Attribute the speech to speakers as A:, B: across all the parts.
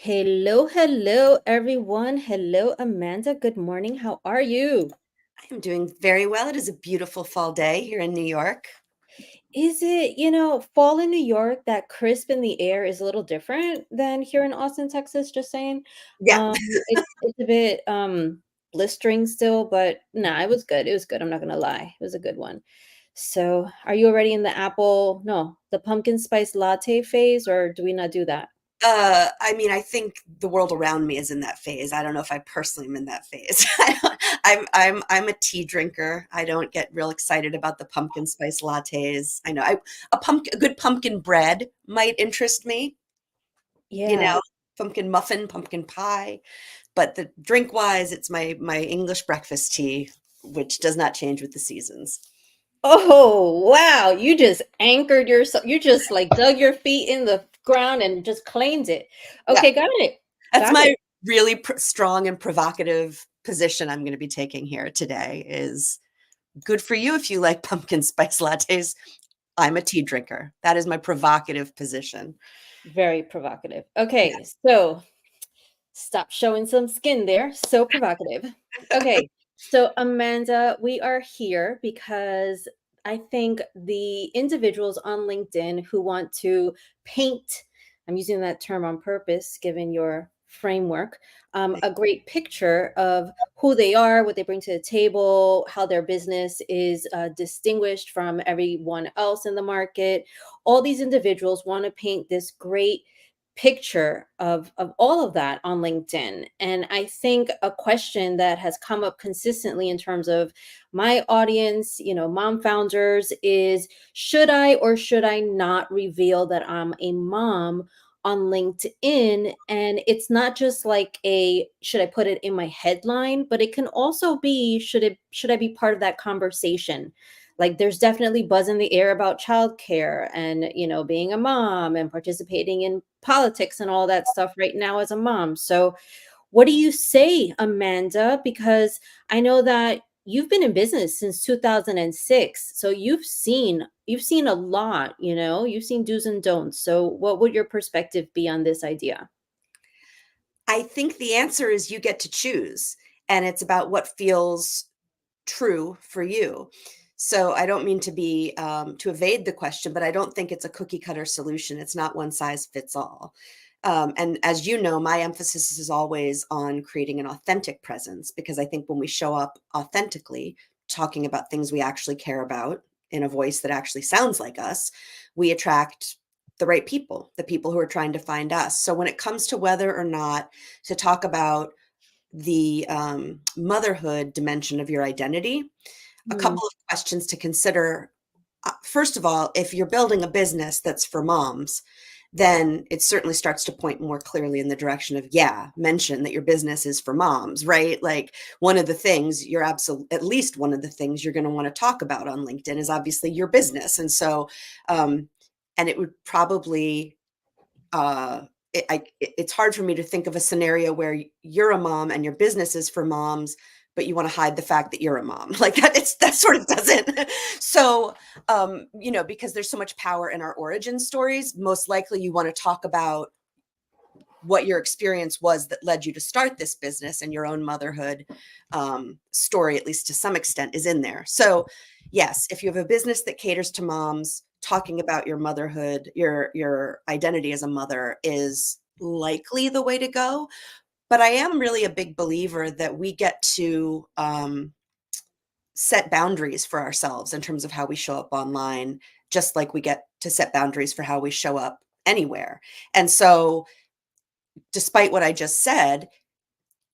A: Hello, hello, everyone. Hello, Amanda. Good morning. How are you?
B: I am doing very well. It is a beautiful fall day here in New York.
A: Is it, fall in New York, that crisp in the air is a little different than here in Austin, Texas, just saying.
B: Yeah.
A: It's a bit blistering still, but nah, it was good. It was good. I'm not gonna lie. It was a good one. So, are you already in the the pumpkin spice latte phase, or do we not do that?
B: I think the world around me is in that phase. I don't know if I personally am in that phase. I'm a tea drinker. I don't get real excited about the pumpkin spice lattes. I know a good pumpkin bread might interest me, you
A: Yeah.
B: know, pumpkin muffin, pumpkin pie. But the drink wise, it's my English breakfast tea, which does not change with the seasons.
A: Oh, wow. You just anchored yourself. You just like dug your feet in the ground and just claimed it.
B: Yeah.
A: Okay, got it.
B: That's
A: Got it.
B: my really strong and provocative position I'm going to be taking here today is good for you if you like pumpkin spice lattes. I'm a tea drinker. That is my provocative position.
A: Very provocative.
B: Yeah.
A: Okay, so stop showing some skin there. So provocative. Okay. So, Amanda, we are here because I think the individuals on LinkedIn who want to paint, I'm using that term on purpose given your framework, a great picture of who they are, what they bring to the table, how their business is distinguished from everyone else in the market. All these individuals want to paint this great picture of all of that on LinkedIn. And I think a question that has come up consistently in terms of my audience, mom founders is should I or should I not reveal that I'm a mom on LinkedIn? And it's not just like a should I put it in my headline, but it can also be should I be part of that conversation? Like there's definitely buzz in the air about childcare and being a mom and participating in politics and all that stuff right now as a mom. So what do you say, Amanda? Because I know that you've been in business since 2006. So you've seen a lot, you've seen do's and don'ts. So what would your perspective be on this idea?
B: I think the answer is you get to choose, and it's about what feels true for you. So I don't mean to be to evade the question, but I don't think it's a cookie cutter solution. It's not one size fits all. And as you know, my emphasis is always on creating an authentic presence because I think when we show up authentically, talking about things we actually care about in a voice that actually sounds like us, we attract the right people, the people who are trying to find us. So when it comes to whether or not to talk about the motherhood dimension of your identity, a
A: Mm,
B: couple of questions to consider. First of all, if you're building a business that's for moms, then it certainly starts to point more clearly in the direction of, yeah, mention that your business is for moms, right? Like one of the things you're at least one of the things you're going to want to talk about on LinkedIn is obviously your business. And so, um, and it would probably, it's hard for me to think of a scenario where you're a mom and your business is for moms, but you want to hide the fact that you're a mom. Like that sort of doesn't. So, because there's so much power in our origin stories, most likely you want to talk about what your experience was that led you to start this business, and your own motherhood story, at least to some extent, is in there. So yes, if you have a business that caters to moms, talking about your motherhood, your identity as a mother is likely the way to go. But I am really a big believer that we get to set boundaries for ourselves in terms of how we show up online, just like we get to set boundaries for how we show up anywhere. And so, despite what I just said,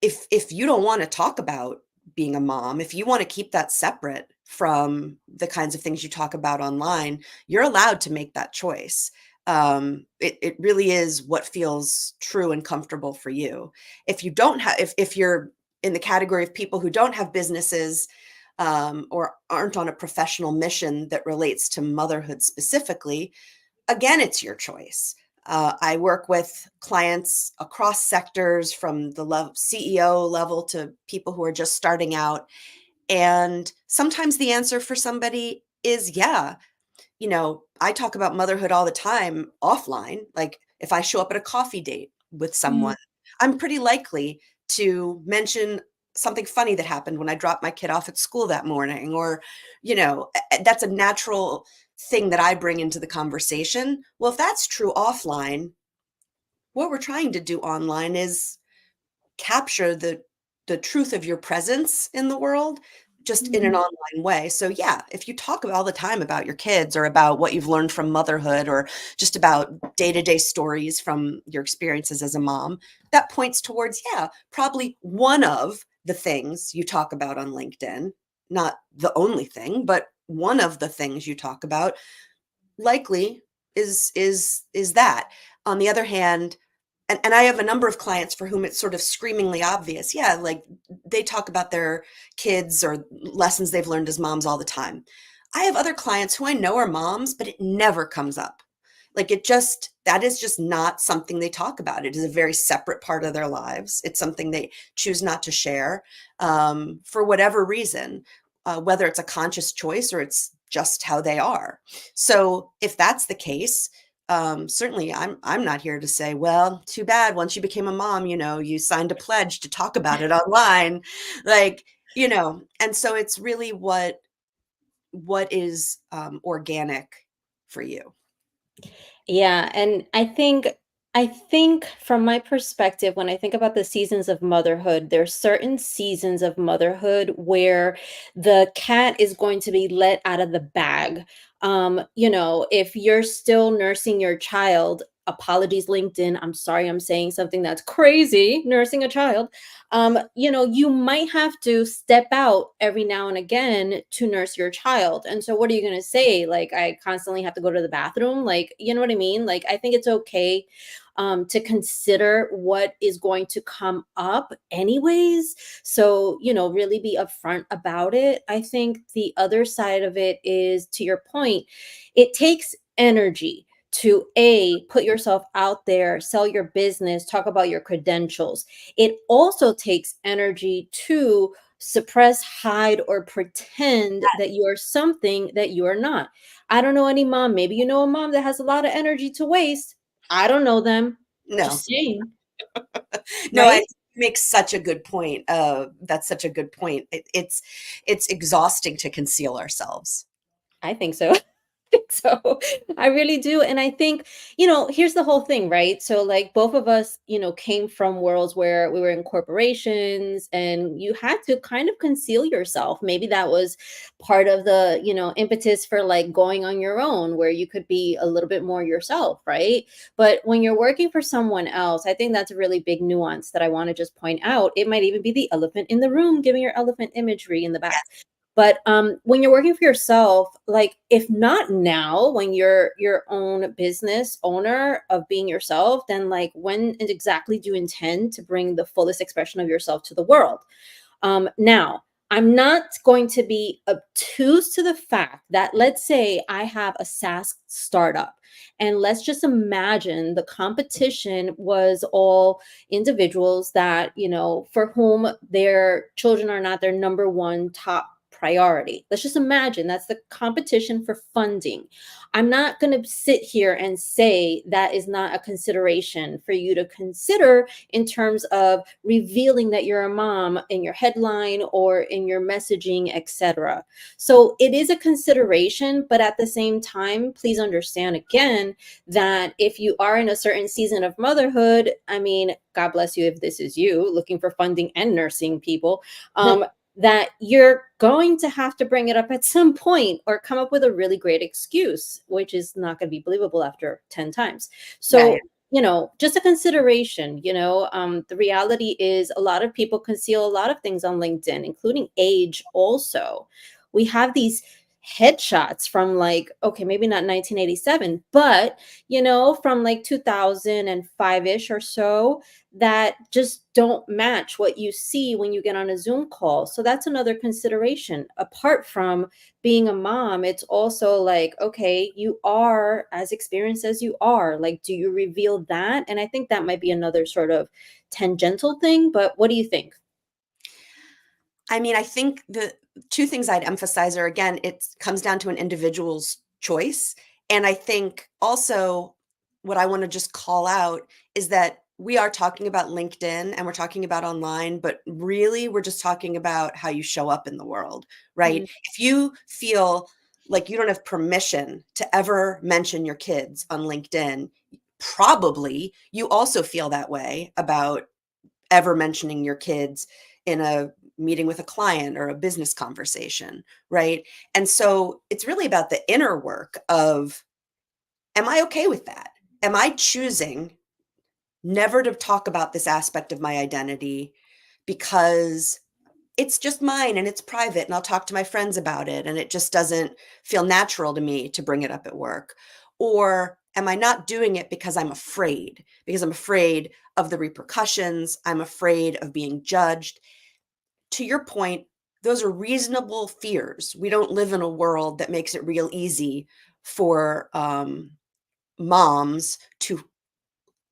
B: if you don't want to talk about being a mom, if you want to keep that separate from the kinds of things you talk about online, you're allowed to make that choice. It really is what feels true and comfortable for you. If you don't have, if you're in the category of people who don't have businesses, or aren't on a professional mission that relates to motherhood specifically, again, it's your choice. I work with clients across sectors from the CEO level to people who are just starting out. And sometimes the answer for somebody is, yeah, I talk about motherhood all the time offline. Like if I show up at a coffee date, with
A: Mhm.
B: someone, I'm pretty likely to mention something funny that happened when I dropped my kid off at school that morning, or, that's a natural thing that I bring into the conversation. Well, if that's true offline, what we're trying to do online is capture the truth of your presence in the world just in an
A: Mhm.
B: online way. So yeah, if you talk all the time about your kids or about what you've learned from motherhood or just about day-to-day stories from your experiences as a mom, that points towards, yeah, probably one of the things you talk about on LinkedIn, not the only thing, but one of the things you talk about likely is that. On the other hand, and I have a number of clients for whom it's sort of screamingly obvious. Yeah, like they talk about their kids or lessons they've learned as moms all the time. I have other clients who I know are moms, but it never comes up. Like that is just not something they talk about. It is a very separate part of their lives. It's something they choose not to share for whatever reason, whether it's a conscious choice or it's just how they are. So if that's the case, certainly I'm not here to say, well, too bad. Once you became a mom, you signed a pledge to talk about it online, like, and so it's really what is organic for you.
A: Yeah, and I think from my perspective, when I think about the seasons of motherhood, there's certain seasons of motherhood where the cat is going to be let out of the bag. If you're still nursing your child, apologies, LinkedIn. I'm sorry I'm saying something that's crazy, nursing a child. You might have to step out every now and again to nurse your child. And so what are you going to say? Like, I constantly have to go to the bathroom? Like, you know what I mean? Like, I think it's okay to consider what is going to come up anyways. So, really be upfront about it. I think the other side of it is, to your point, it takes energy to put yourself out there, sell your business, talk about your credentials. It also takes energy to suppress, hide, or pretend that you are something that you are not. I don't know any mom. Maybe you know a mom that has a lot of energy to waste. I don't know them.
B: No,
A: Just saying,
B: no, I
A: right?
B: make such a good point. That's such a good point. It's exhausting to conceal ourselves.
A: I think so. Think so. I really do. And I think, here's the whole thing, right? So, like, both of us, came from worlds where we were in corporations and you had to kind of conceal yourself. Maybe that was part of the, impetus for like going on your own, where you could be a little bit more yourself, right? But when you're working for someone else, I think that's a really big nuance that I want to just point out. It might even be the elephant in the room, giving your elephant imagery in the back. But when you're working for yourself, like, if not now, when you're your own business owner of being yourself, then like, when exactly do you intend to bring the fullest expression of yourself to the world? Now, I'm not going to be obtuse to the fact that, let's say I have a SaaS startup, and let's just imagine the competition was all individuals that, for whom their children are not their number one top priority. Let's just imagine that's the competition for funding. I'm not going to sit here and say that is not a consideration for you to consider in terms of revealing that you're a mom in your headline or in your messaging, etc. So it is a consideration, but at the same time, please understand again that if you are in a certain season of motherhood, I mean, God bless you if this is you looking for funding and nursing people. That you're going to have to bring it up at some point or come up with a really great excuse, which is not going to be believable after 10 times.
B: Yeah, yeah.
A: So, just a consideration. The reality is a lot of people conceal a lot of things on LinkedIn, including age also. We have these headshots from, like, okay, maybe not 1987, but from like 2005-ish or so, that just don't match what you see when you get on a Zoom call. So that's another consideration. Apart from being a mom, it's also like, okay, you are as experienced as you are. Like, do you reveal that? And I think that might be another sort of tangential thing, but what do you think?
B: I mean, I think the two things I'd emphasize are, again, it comes down to an individual's choice. And I think also what I want to just call out is that we are talking about LinkedIn and we're talking about online, but really we're just talking about how you show up in the world, right?
A: Mm,
B: If you feel like you don't have permission to ever mention your kids on LinkedIn, probably you also feel that way about ever mentioning your kids in a meeting with a client or a business conversation, right? And so it's really about the inner work of, am I okay with that? Am I choosing never to talk about this aspect of my identity because it's just mine and it's private and I'll talk to my friends about it and it just doesn't feel natural to me to bring it up at work? Or am I not doing it because I'm afraid? Because I'm afraid of the repercussions, I'm afraid of being judged. To your point, those are reasonable fears. We don't live in a world that makes it real easy for moms to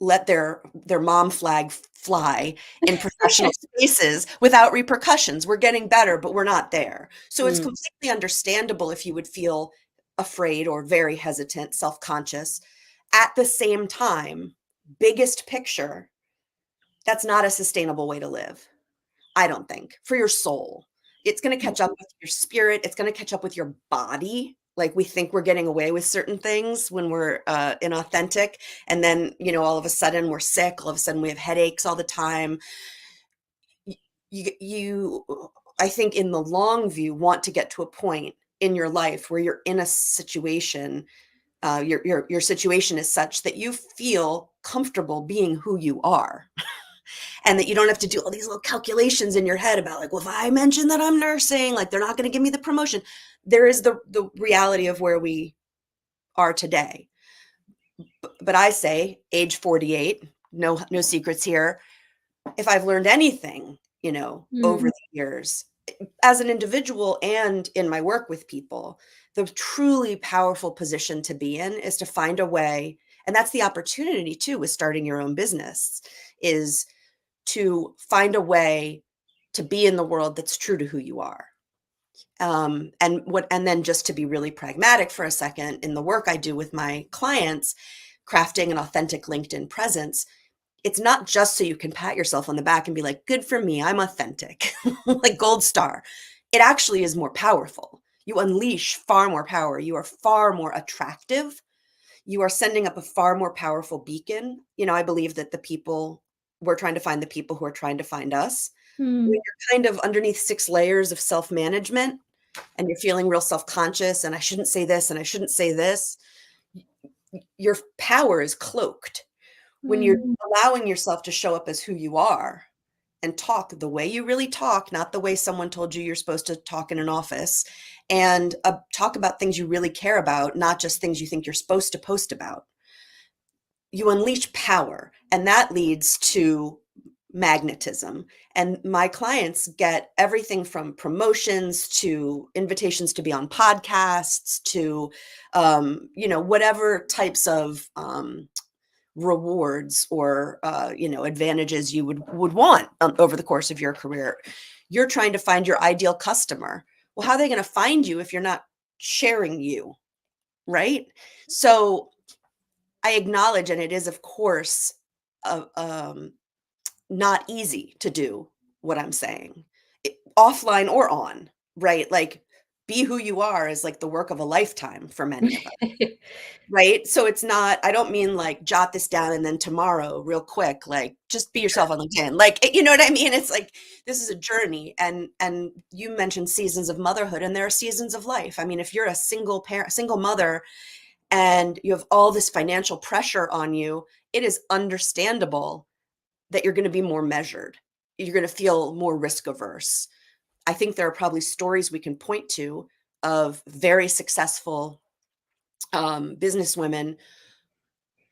B: let their mom flag fly in professional spaces without repercussions. We're getting better, but we're not there. So it's
A: mm,
B: completely understandable if you would feel afraid or very hesitant, self-conscious. At the same time, biggest picture, that's not a sustainable way to live. I don't think, for your soul. It's gonna catch up
A: mhm,
B: with your spirit, it's gonna catch up with your body. Like, we think we're getting away with certain things when we're, inauthentic, and then, all of a sudden we're sick, all of a sudden we have headaches all the time. Y you I think in the long view, want to get to a point in your life where you're in a situation, your situation is such that you feel comfortable being who you are and that you don't have to do all these little calculations in your head about like, well, if I mention that I'm nursing, like they're not going to give me the promotion. There is the reality of where we are today. But I say age 48, no secrets here. If I've learned anything, over
A: mm,
B: the years, as an individual and in my work with people, the truly powerful position to be in is to find a way, and that's the opportunity too with starting your own business, is to find a way to be in the world that's true to who you are. And then just to be really pragmatic for a second, in the work I do with my clients, crafting an authentic LinkedIn presence, it's not just so you can pat yourself on the back and be like, good for me, I'm authentic, like gold star. It actually is more powerful. You unleash far more power. You are far more attractive. You are sending up a far more powerful beacon. I believe that we're trying to find the people who are trying to find us. When
A: mm,
B: you're kind of underneath 6 layers of self-management and you're feeling real self-conscious and I shouldn't say this and I shouldn't say this, your power is cloaked. When you're
A: mm,
B: allowing yourself to show up as who you are and talk the way you really talk, not the way someone told you you're supposed to talk in an office, and talk about things you really care about, not just things you think you're supposed to post about. You unleash power, and that leads to magnetism. And my clients get everything from promotions to invitations to be on podcasts to, whatever types of rewards or advantages you would want over the course of your career. You're trying to find your ideal customer. Well, how are they going to find you if you're not sharing you, right? So I acknowledge, and it is, of course, uh, um, not easy to do what I'm saying, offline or on, right? Like, be who you are is like the work of a lifetime for many of us. Right? So it's not, I don't mean like jot this down and then tomorrow real quick, like just be yourself on LinkedIn. Like, you know what I mean? It's like this is a journey, and you mentioned seasons of motherhood, and there are seasons of life. I mean, if you're a single parent, single mother, and you have all this financial pressure on you, it is understandable that you're going to be more measured. You're going to feel more risk averse. I think there are probably stories we can point to of very successful businesswomen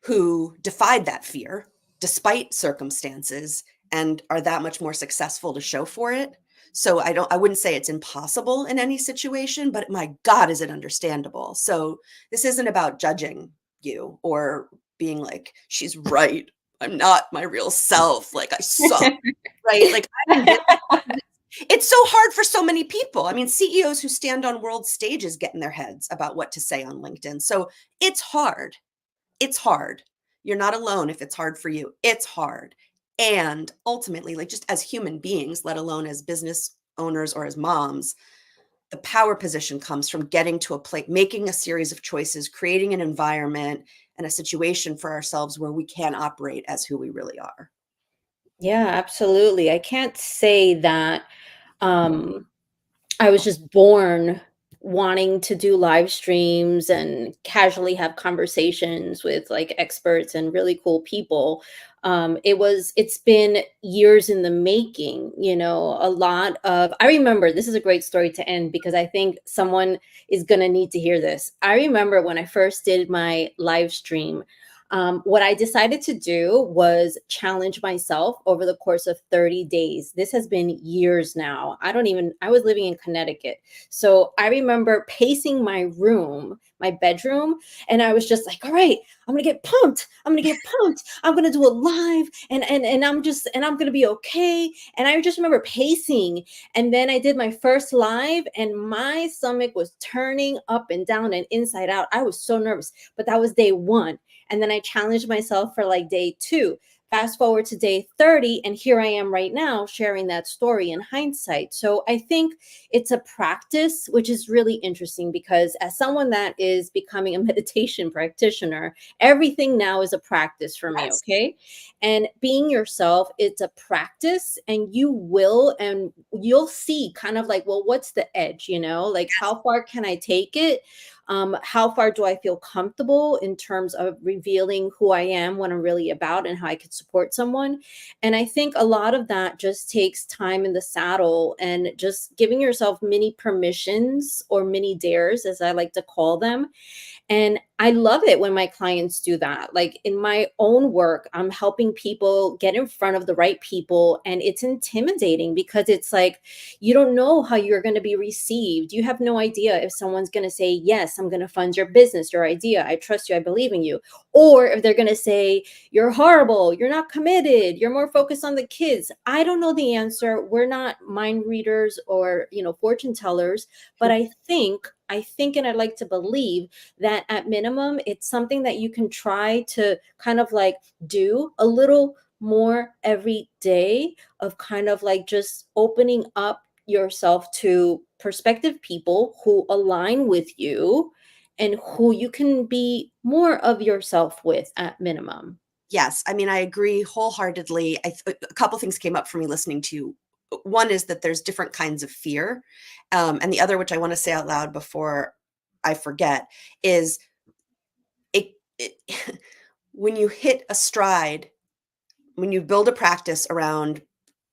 B: who defied that fear despite circumstances and are that much more successful to show for it. So I wouldn't say it's impossible in any situation, but my God, is it understandable. So this isn't about judging you or being like, she's right. I'm not my real self. Like, I suck. Right. Like, I'm in business. It's so hard for so many people. I mean, CEOs who stand on world stages get in their heads about what to say on LinkedIn. So it's hard. It's hard. You're not alone if it's hard for you. It's hard. And ultimately, like just as human beings, let alone as business owners or as moms, the power position comes from getting to a place, making a series of choices, creating an environment and a situation for ourselves where we can operate as who we really are.
A: Yeah, absolutely. I can't say that um I was just born wanting to do live streams and casually have conversations with like experts and really cool people. It's been years in the making, a lot of, I remember, this is a great story to end because I think someone is going to need to hear this. I remember when I first did my live stream, what I decided to do was challenge myself over the course of 30 days. This has been years now. I was living in Connecticut. So I remember pacing my room, my bedroom, and I was just like, all right, I'm gonna get pumped. I'm gonna get pumped. I'm gonna do a live and I'm gonna be okay. And I just remember pacing. And then I did my first live and my stomach was turning up and down and inside out. I was so nervous, but that was day one. And then I challenged myself for like day two. Fast forward to day 30, and here I am right now sharing that story in hindsight. So I think it's a practice, which is really interesting because as someone that is becoming a meditation practitioner, everything now is a practice for me,
B: Yes.
A: okay? And being yourself, it's a practice, and you'll see kind of like, well, what's the edge, like
B: Yes.
A: how far can I take it? How far do I feel comfortable in terms of revealing who I am, what I'm really about, and how I could support someone? And I think a lot of that just takes time in the saddle and just giving yourself mini permissions or mini dares, as I like to call them, and I love it when my clients do that. Like in my own work, I'm helping people get in front of the right people. And it's intimidating because it's like, you don't know how you're going to be received. You have no idea if someone's going to say, yes, I'm going to fund your business, your idea. I trust you. I believe in you. Or if they're going to say, you're horrible. You're not committed. You're more focused on the kids. I don't know the answer. We're not mind readers or, fortune tellers. But I think, and I'd like to believe that at minimum, it's something that you can try to kind of like do a little more every day of kind of like just opening up yourself to prospective people who align with you and who you can be more of yourself with at minimum.
B: Yes, I mean, I agree wholeheartedly. A couple things came up for me listening to you. One is that there's different kinds of fear, and the other, which I want to say out loud before I forget, is it when you hit a stride, when you build a practice around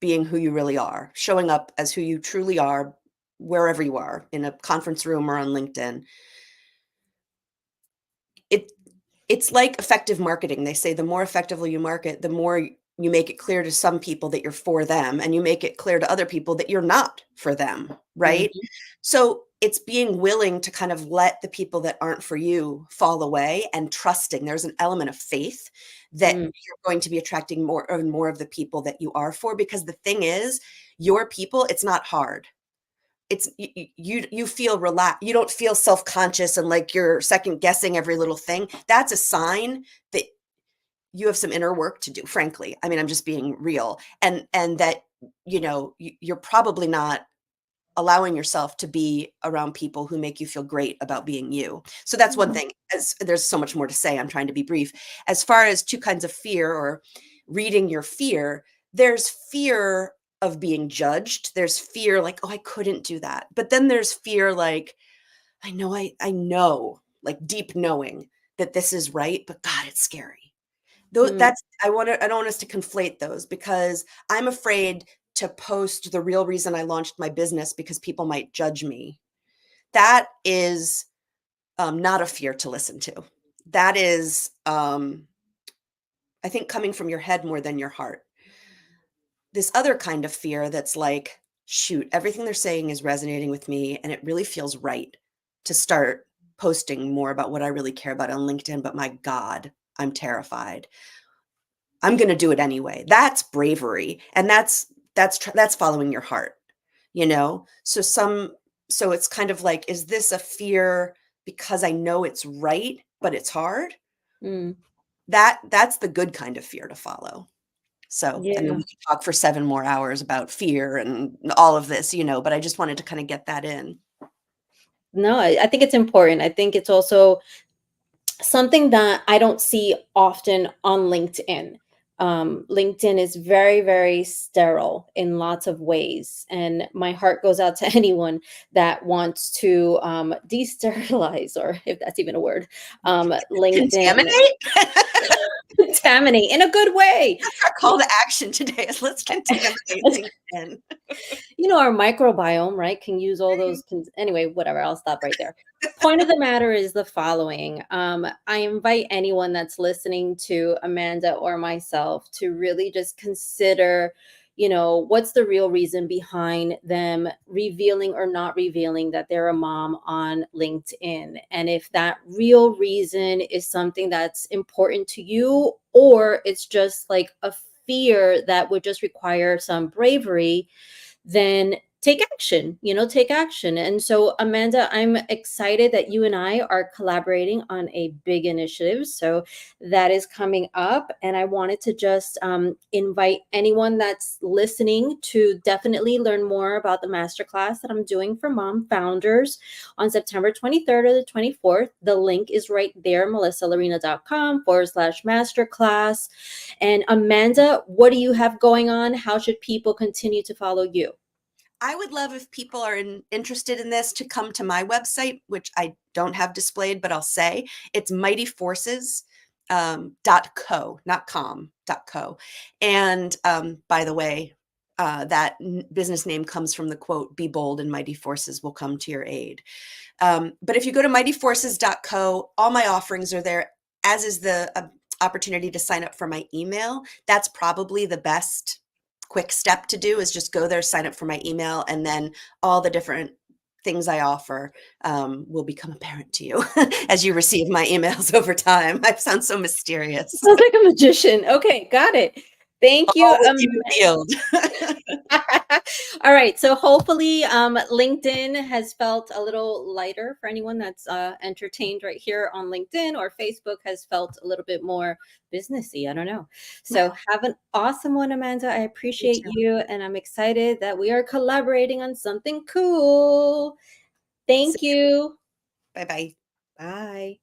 B: being who you really are, showing up as who you truly are, wherever you are, in a conference room or on LinkedIn, it it's like effective marketing. They say the more effectively you market, the more you make it clear to some people that you're for them, and you make it clear to other people that you're not for them, right?
A: Mhm,
B: So it's being willing to kind of let the people that aren't for you fall away and trusting. There's an element of faith that
A: mm,
B: you're going to be attracting more and more of the people that you are for, because the thing is, your people, it's not hard. It's you feel relaxed. You don't feel self-conscious and like you're second guessing every little thing. That's a sign that you have some inner work to do, frankly. I mean, I'm just being real. And that, you're probably not allowing yourself to be around people who make you feel great about being you. So that's one
A: mhm,
B: thing. As there's so much more to say, I'm trying to be brief. As far as two kinds of fear or reading your fear, there's fear of being judged. There's fear like, oh, I couldn't do that. But then there's fear like, I know, like deep knowing that this is right, but God, it's scary. Though
A: mm,
B: that's I don't want us to conflate those, because I'm afraid to post the real reason I launched my business because people might judge me. That is, not a fear to listen to. That is, I think, coming from your head more than your heart. This other kind of fear that's like, "Shoot, everything they're saying is resonating with me, and it really feels right to start posting more about what I really care about on LinkedIn, but my God, I'm terrified. I'm gonna do it anyway." That's bravery, and that's following your heart, you know? So it's kind of like, is this a fear because I know it's right, but it's hard?
A: mm.
B: that's the good kind of fear to follow. So, I mean,
A: Yeah.
B: we could talk for 7 more hours about fear and all of this, but I just wanted to kinda get that in.
A: No, I think it's important. I think it's also something that I don't see often on LinkedIn. LinkedIn is very, very sterile in lots of ways. And my heart goes out to anyone that wants to de-sterilize, or if that's even a word, LinkedIn,
B: Contaminate?
A: contaminate in a good way.
B: That's our call to action today is let's contaminate LinkedIn.
A: Our microbiome, right, can use all those anyway, whatever, I'll stop right there. Point of the matter is the following. I invite anyone that's listening to Amanda or myself to really just consider, what's the real reason behind them revealing or not revealing that they're a mom on LinkedIn. And if that real reason is something that's important to you, or it's just like a fear that would just require some bravery, then take action. And so, Amanda, I'm excited that you and I are collaborating on a big initiative. So, that is coming up. And I wanted to just invite anyone that's listening to definitely learn more about the masterclass that I'm doing for mom founders on September 23rd or the 24th. The link is right there, melissalarena.com/masterclass. And Amanda, what do you have going on? How should people continue to follow you?
B: I would love if people are interested in this to come to my website, which I don't have displayed, but I'll say it's Mighty Forces .co, not com, .co. And by the way, that business name comes from the quote, "Be bold and mighty forces will come to your aid." But if you go to mightyforces.co, all my offerings are there, as is the opportunity to sign up for my email. That's probably the best quick step to do is just go there, sign up for my email, and then all the different things I offer will become apparent to you as you receive my emails over time. I sound so mysterious.
A: Sounds like a magician. Okay, got it. Thank you.
B: All will be revealed.
A: All right. So hopefully, LinkedIn has felt a little lighter for anyone that's entertained right here on LinkedIn, or Facebook has felt a little bit more businessy. I don't know. So have an awesome one, Amanda. I
B: You
A: appreciate
B: too.
A: you, and I'm excited that we are collaborating on something cool. Thank you.
B: Bye bye.
A: Bye.